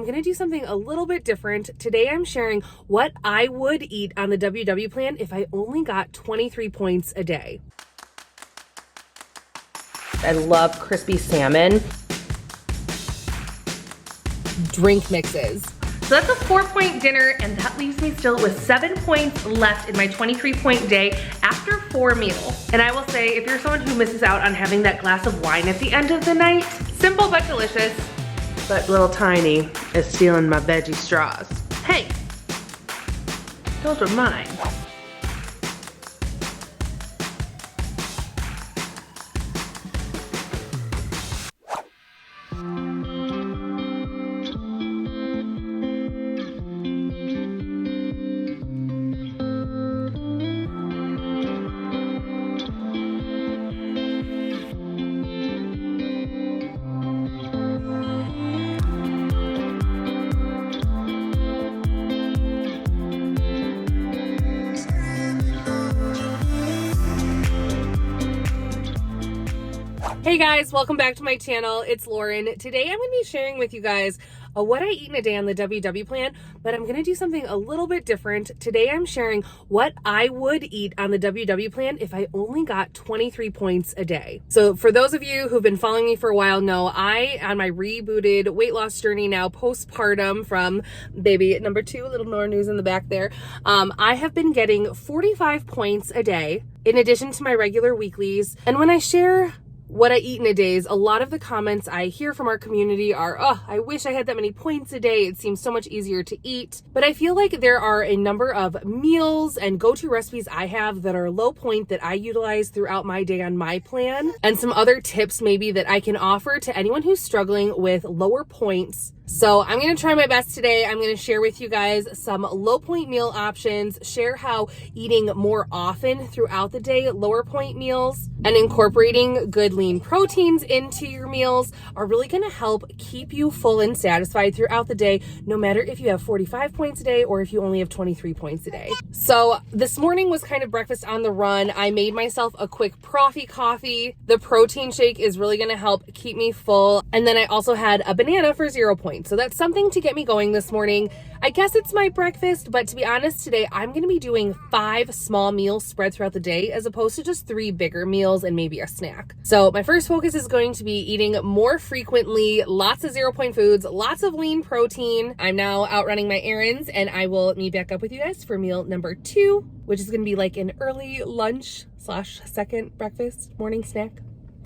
gonna do something a little bit different. Today I'm sharing what I would eat on the WW plan if I only got 23 points a day. I love crispy salmon. Drink mixes. So that's a 4-point dinner, and that leaves me still with 7 points left in my 23-point day after 4 meals. And I will say, if you're someone who misses out on having that glass of wine at the end of the night, simple but delicious, but little Tiny is stealing my veggie straws. Hey, those are mine. Hey guys, welcome back to my channel. It's Lauren. Today I'm going to be sharing with you guys what I eat in a day on the WW plan, but I'm going to do something a little bit different. Today I'm sharing what I would eat on the WW plan if I only got 23 points a day. So for those of you who've been following me for a while know I, on my rebooted weight loss journey now postpartum from baby number 2, a little more news in the back there, I have been getting 45 points a day in addition to my regular weeklies. And when I share what I eat in a day, a lot of the comments I hear from our community are, oh, I wish I had that many points a day. It seems so much easier to eat. But I feel like there are a number of meals and go-to recipes I have that are low point that I utilize throughout my day on my plan, and some other tips maybe that I can offer to anyone who's struggling with lower points. So I'm going to try my best today. I'm going to share with you guys some low point meal options, share how eating more often throughout the day lower point meals and incorporating good lean proteins into your meals are really going to help keep you full and satisfied throughout the day, no matter if you have 45 points a day or if you only have 23 points a day. So this morning was kind of breakfast on the run. I made myself a quick profi coffee. The protein shake is really going to help keep me full. And then I also had a banana for 0 points. So that's something to get me going this morning. I guess it's my breakfast, but to be honest, today I'm going to be doing 5 small meals spread throughout the day as opposed to just 3 bigger meals and maybe a snack. So my first focus is going to be eating more frequently, lots of 0 point foods, lots of lean protein. I'm now out running my errands, and I will meet back up with you guys for meal number 2, which is going to be like an early lunch / second breakfast, morning snack.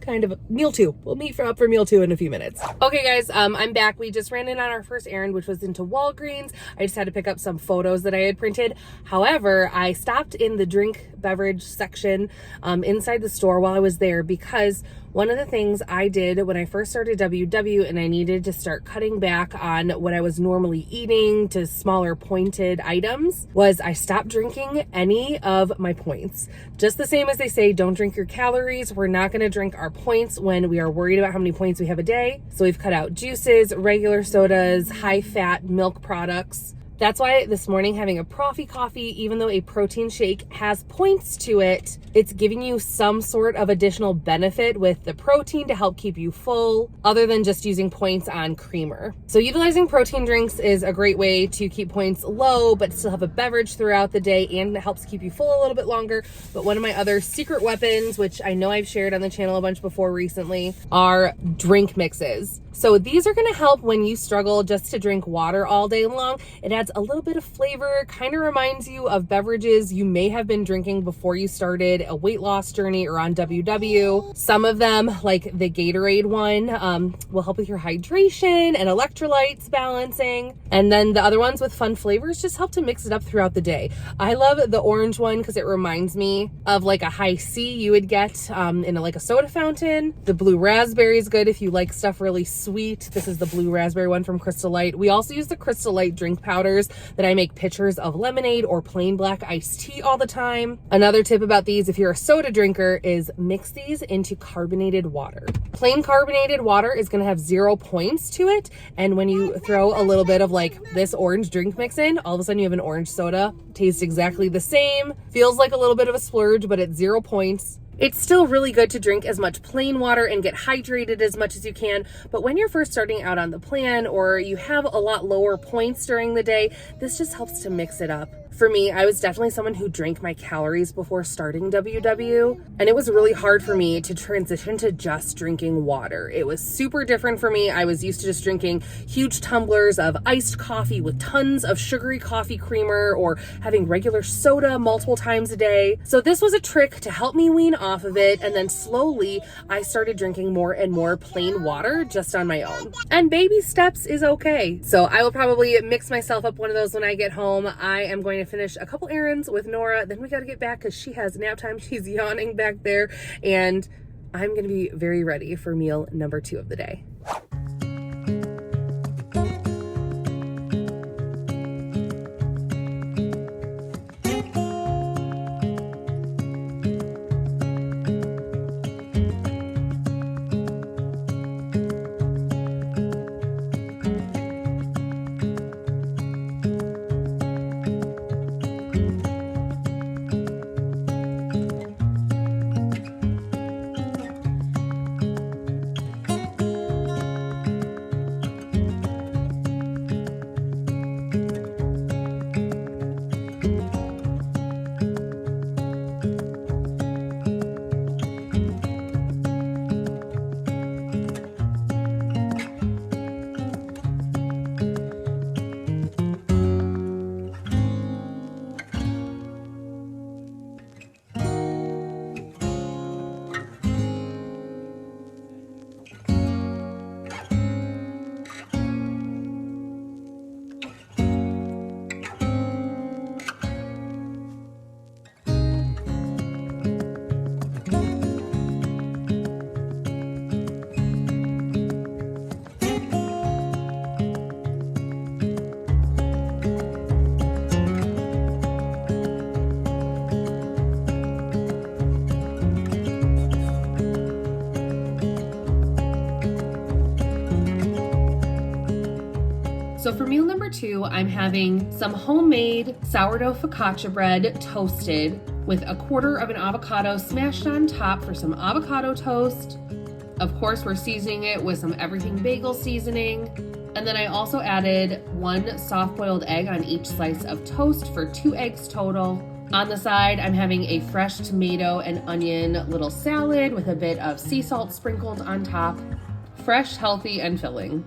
Kind of meal 2. We'll meet up for meal 2 in a few minutes. Okay guys, I'm back. We just ran in on our first errand, which was into Walgreens. I just had to pick up some photos that I had printed. However, I stopped in the drink beverage section inside the store while I was there, because one of the things I did when I first started WW and I needed to start cutting back on what I was normally eating to smaller pointed items was I stopped drinking any of my points. Just the same as they say, don't drink your calories. We're not going to drink our points when we are worried about how many points we have a day. So we've cut out juices, regular sodas, high fat milk products. That's why this morning having a profi coffee, even though a protein shake has points to it, it's giving you some sort of additional benefit with the protein to help keep you full, other than just using points on creamer. So utilizing protein drinks is a great way to keep points low, but still have a beverage throughout the day, and it helps keep you full a little bit longer. But one of my other secret weapons, which I know I've shared on the channel a bunch before recently, are drink mixes. So these are going to help when you struggle just to drink water all day long. It adds a little bit of flavor, kind of reminds you of beverages you may have been drinking before you started a weight loss journey or on WW. Some of them, like the Gatorade one, will help with your hydration and electrolytes balancing. And then the other ones with fun flavors just help to mix it up throughout the day. I love the orange one because it reminds me of like a high C you would get in like a soda fountain. The blue raspberry is good if you like stuff really sweet. This is the blue raspberry one from Crystal Light. We also use the Crystal Light drink powders that I make pictures of lemonade or plain black iced tea all the time. Another tip about these, if you're a soda drinker, is mix these into carbonated water. Plain carbonated water is going to have 0 points to it, and when you throw a little bit of like this orange drink mix in, all of a sudden you have an orange soda. Tastes exactly the same, feels like a little bit of a splurge, but it's 0 points. It's still really good to drink as much plain water and get hydrated as much as you can, but when you're first starting out on the plan or you have a lot lower points during the day, this just helps to mix it up. For me, I was definitely someone who drank my calories before starting WW, and it was really hard for me to transition to just drinking water. It was super different for me. I was used to just drinking huge tumblers of iced coffee with tons of sugary coffee creamer or having regular soda multiple times a day. So this was a trick to help me wean off of it, and then slowly I started drinking more and more plain water just on my own. And baby steps is okay. So I will probably mix myself up one of those when I get home. I am going to finish a couple errands with Nora, then we got to get back because she has nap time. She's yawning back there, and I'm going to be very ready for meal number 2 of the day. So for meal number 2, I'm having some homemade sourdough focaccia bread toasted with a quarter of an avocado smashed on top for some avocado toast. Of course, we're seasoning it with some everything bagel seasoning. And then I also added 1 soft-boiled egg on each slice of toast for 2 eggs total. On the side, I'm having a fresh tomato and onion little salad with a bit of sea salt sprinkled on top. Fresh, healthy, and filling.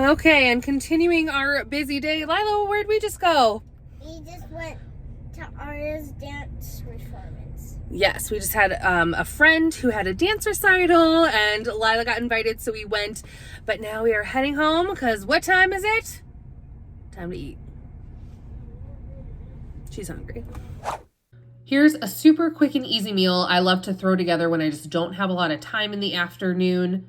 Okay, and continuing our busy day. Lila, where'd we just go? We just went to Aria's dance performance. Yes, we just had a friend who had a dance recital, and Lila got invited, so we went. But now we are heading home, because what time is it? Time to eat. She's hungry. Here's a super quick and easy meal I love to throw together when I just don't have a lot of time in the afternoon.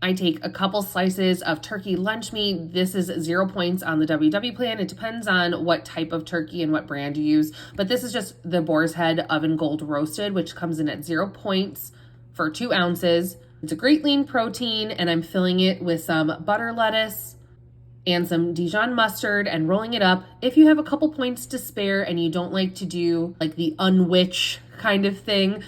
I take a couple slices of turkey lunch meat. This is 0 points on the WW plan. It depends on what type of turkey and what brand you use, but this is just the Boar's Head Oven Gold Roasted, which comes in at 0 points for 2 ounces. It's a great lean protein, and I'm filling it with some butter lettuce and some Dijon mustard and rolling it up. If you have a couple points to spare and you don't like to do like the unwitch kind of thing,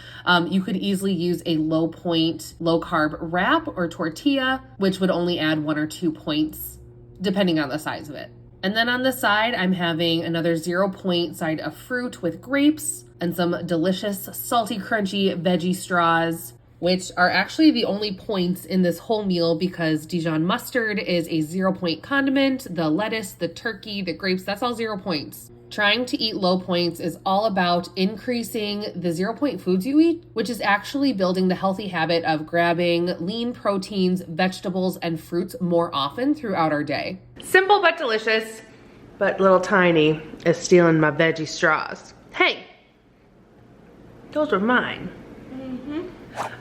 you could easily use a low point, low carb wrap or tortilla, which would only add 1 or 2 points depending on the size of it. And then on the side, I'm having another 0 point side of fruit with grapes and some delicious salty, crunchy veggie straws, which are actually the only points in this whole meal because Dijon mustard is a 0 point condiment. The lettuce, the turkey, the grapes, that's all 0 points. Trying to eat low points is all about increasing the 0 point foods you eat, which is actually building the healthy habit of grabbing lean proteins, vegetables, and fruits more often throughout our day. Simple but delicious, but little Tiny is stealing my veggie straws. Hey, those were mine.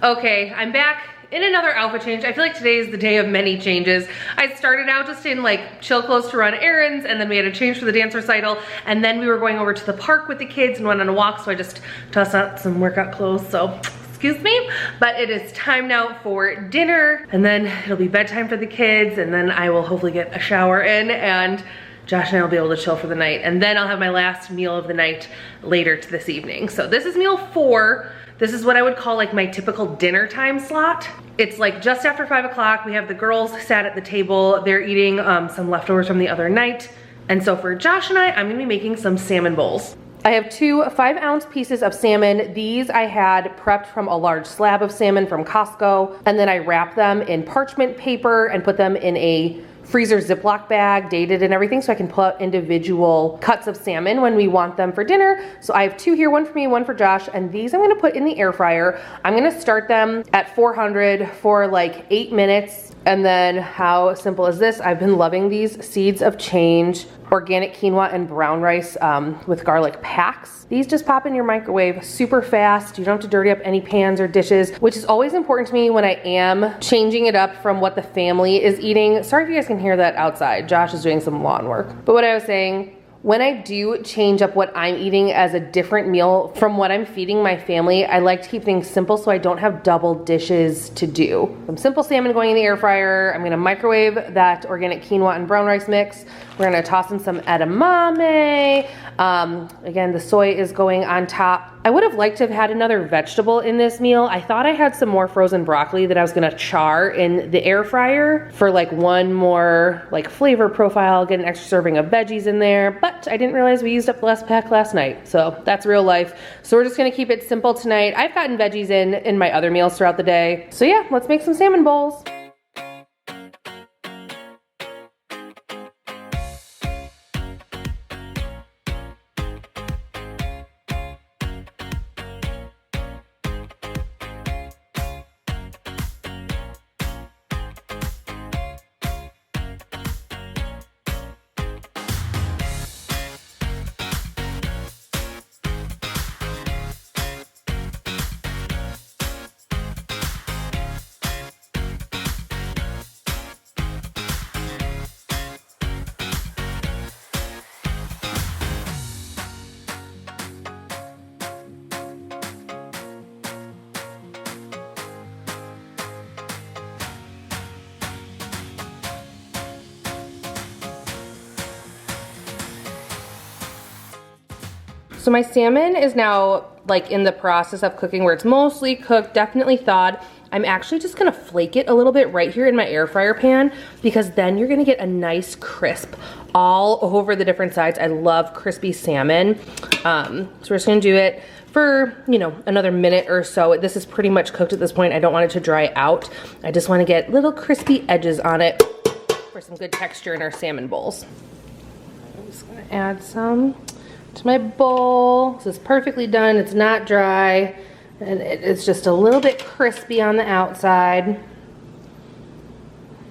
Okay, I'm back in another outfit change. I feel like today is the day of many changes. I started out just in like chill clothes to run errands, and then we had a change for the dance recital, and then we were going over to the park with the kids and went on a walk, so I just tossed out some workout clothes, so excuse me. But it is time now for dinner, and then it'll be bedtime for the kids, and then I will hopefully get a shower in and Josh and I will be able to chill for the night. And then I'll have my last meal of the night later this evening. So this is meal 4. This is what I would call like my typical dinner time slot. It's like just after 5 o'clock. We have the girls sat at the table. They're eating some leftovers from the other night. And so for Josh and I'm gonna be making some salmon bowls. I have 2 5-ounce pieces of salmon. These I had prepped from a large slab of salmon from Costco. And then I wrapped them in parchment paper and put them in a freezer Ziploc bag, dated and everything, so I can put individual cuts of salmon when we want them for dinner. So I have 2 here, 1 for me, 1 for Josh, and these I'm gonna put in the air fryer. I'm gonna start them at 400 for like 8 minutes. And then how simple is this? I've been loving these Seeds of Change organic quinoa and brown rice with garlic packs. These just pop in your microwave super fast. You don't have to dirty up any pans or dishes, which is always important to me when I am changing it up from what the family is eating. Sorry if you guys can hear that outside. Josh is doing some lawn work. But what I was saying, when I do change up what I'm eating as a different meal from what I'm feeding my family, I like to keep things simple so I don't have double dishes to do. Some simple salmon going in the air fryer. I'm gonna microwave that organic quinoa and brown rice mix. We're gonna toss in some edamame. Again, the soy is going on top. I would have liked to have had another vegetable in this meal. I thought I had some more frozen broccoli that I was gonna char in the air fryer for like one more like flavor profile, get an extra serving of veggies in there, but I didn't realize we used up the last pack last night. So that's real life. So we're just gonna keep it simple tonight. I've gotten veggies in my other meals throughout the day. So yeah, let's make some salmon bowls. So my salmon is now like in the process of cooking where it's mostly cooked, definitely thawed. I'm actually just gonna flake it a little bit right here in my air fryer pan because then you're gonna get a nice crisp all over the different sides. I love crispy salmon. So we're just gonna do it for, you know, another minute or so. This is pretty much cooked at this point. I don't want it to dry out. I just wanna get little crispy edges on it for some good texture in our salmon bowls. I'm just gonna add some to my bowl. This is perfectly done. It's not dry, and it's just a little bit crispy on the outside.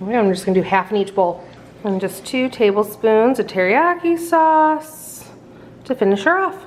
I'm just gonna do half in each bowl. And just 2 tablespoons of teriyaki sauce to finish her off.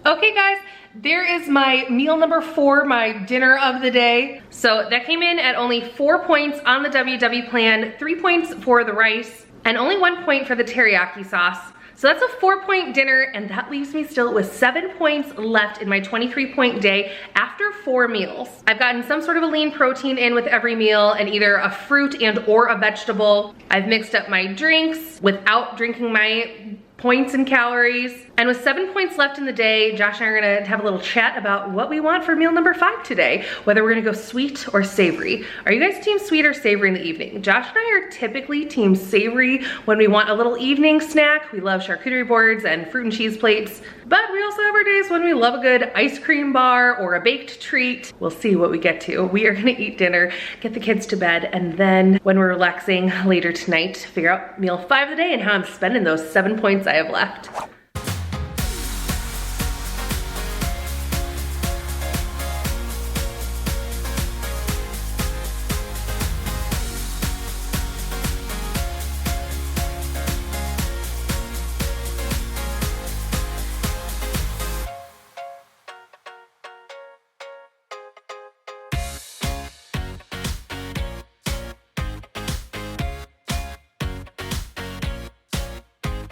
Okay guys, there is my meal number 4, my dinner of the day. So that came in at only 4 points on the WW plan, 3 points for the rice, and only 1 point for the teriyaki sauce. So that's a 4-point dinner, and that leaves me still with 7 points left in my 23-point day after 4 meals. I've gotten some sort of a lean protein in with every meal and either a fruit and or a vegetable. I've mixed up my drinks without drinking my points and calories. And with 7 points left in the day, Josh and I are gonna have a little chat about what we want for meal number 5 today, whether we're gonna go sweet or savory. Are you guys team sweet or savory in the evening? Josh and I are typically team savory when we want a little evening snack. We love charcuterie boards and fruit and cheese plates, but we also have our days when we love a good ice cream bar or a baked treat. We'll see what we get to. We are gonna eat dinner, get the kids to bed, and then when we're relaxing later tonight, figure out meal 5 of the day and how I'm spending those 7 points I have left.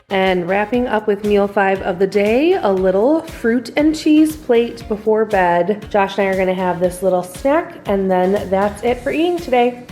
And wrapping up with meal 5 of the day, a little fruit and cheese plate before bed. Josh and I are gonna have this little snack, and then that's it for eating today.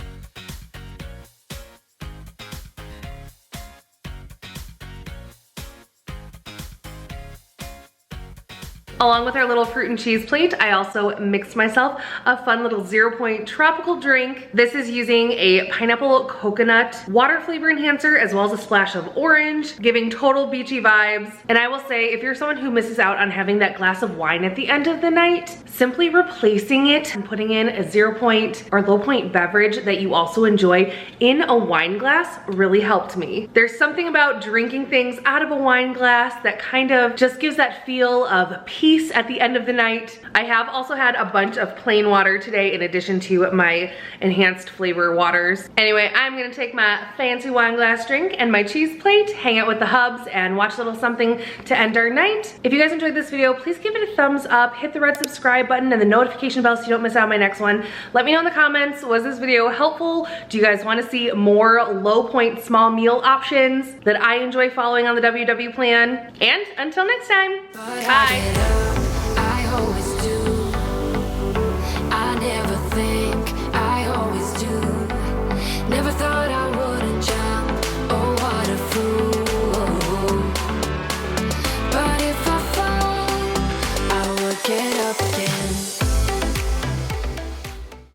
Along with our little fruit and cheese plate, I also mixed myself a fun little 0 point tropical drink. This is using a pineapple coconut water flavor enhancer as well as a splash of orange, giving total beachy vibes. And I will say, if you're someone who misses out on having that glass of wine at the end of the night, simply replacing it and putting in a 0 point or low point beverage that you also enjoy in a wine glass really helped me. There's something about drinking things out of a wine glass that kind of just gives that feel of peace at the end of the night. I have also had a bunch of plain water today in addition to my enhanced flavor waters. Anyway, I'm gonna take my fancy wine glass drink and my cheese plate, hang out with the hubs, and watch a little something to end our night. If you guys enjoyed this video, please give it a thumbs up, hit the red subscribe button and the notification bell so you don't miss out on my next one. Let me know in the comments, was this video helpful? Do you guys wanna see more low point small meal options that I enjoy following on the WW plan? And until next time, bye.